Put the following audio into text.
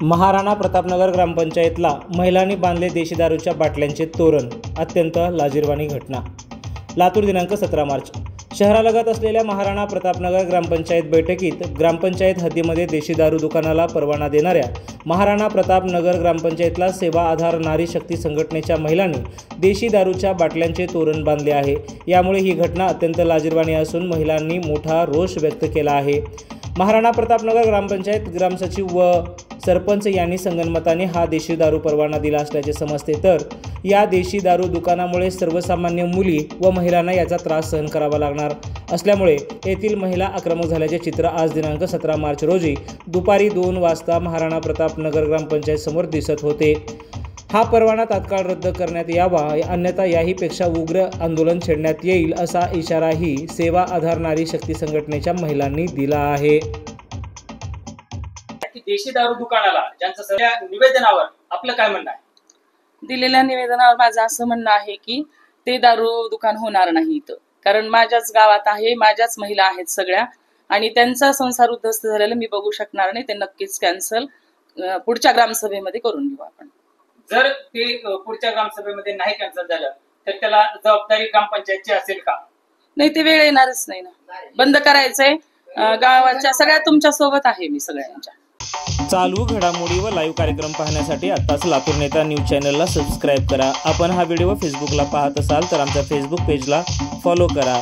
महाराणा प्रतापनगर ग्रामपंचायतला महिलांनी बांधले देशी दारूच्या बाटल्यांचे तोरण, अत्यंत लाजिरवाणी घटना। लातूर दिनांक 17 मार्च। शहरालगत असलेल्या महाराणा प्रतापनगर ग्रामपंचायत बैठकीत ग्रामपंचायत हद्दीमध्ये देशी दारू दुकानाला परवाना देणाऱ्या महाराणा प्रतापनगर ग्रामपंचायतला सेवा आधार नारी शक्ती संघटनेच्या महिलांनी देशी दारूच्या बाटल्यांचे तोरण बांधले आहे। यामुळे ही घटना अत्यंत लाजिरवाणी असून महिलांनी मोठा रोष व्यक्त केला आहे। महाराणा प्रतापनगर ग्रामपंचायत ग्रामसचिव व सरपंच यांनी संगनमताने हा देशी दारू परवाना दिला असल्याचे समजते, तर या देशी दारू दुकानामुळे सर्वसामान्य मुली व महिलांना याचा त्रास सहन करावा लागणार असल्यामुळे येथील महिला आक्रमक झाल्याचे चित्र आज दिनांक 17 मार्च रोजी दुपारी 2 वाजता महाराणा प्रतापनगर ग्रामपंचायत समोर दिसत होते। हा परवाना तात्काळ रद्द करण्यात यावा, अन्यथा याहीपेक्षा उग्र आंदोलन छेडण्यात येईल असा इशाराही सेवा आधार नारी शक्ती संघटनेच्या महिलांनी दिला आहे। देशी दारू दुकानाला ज्यांचं सगळ्या निवेदनावर आपलं काय म्हणणं आहे? दिलेल्या निवेदनावर माझं असं म्हणणं आहे की ते दारू दुकान होणार नाही इथं, कारण माझ्याच गावात आहे, माझ्याच महिला आहेत सगळ्या, आणि त्यांचा संसार उद्ध्वस्त झालेला मी बघू शकणार नाही। ते नक्कीच कॅन्सल पुढच्या ग्रामसभेमध्ये करून घेऊ आपण। जर ते पुढच्या ग्रामसभेमध्ये नाही कॅन्सल झालं तर त्याला जबाबदारी ग्रामपंचायतची असेल का? नाही, ते वेळ येणारच नाही ना, बंद करायचंय। गावाच्या सगळ्या तुमच्या सोबत आहे मी सगळ्यांच्या। चालू घडामोडी व लाईव्ह कार्यक्रम पाहण्यासाठी आत्ताच लातूर नेता न्यूज चॅनलला सबस्क्राईब करा। आपण हा व्हिडिओ फेसबुकला पाहत असाल तर आमच्या फेसबुक पेजला फॉलो करा।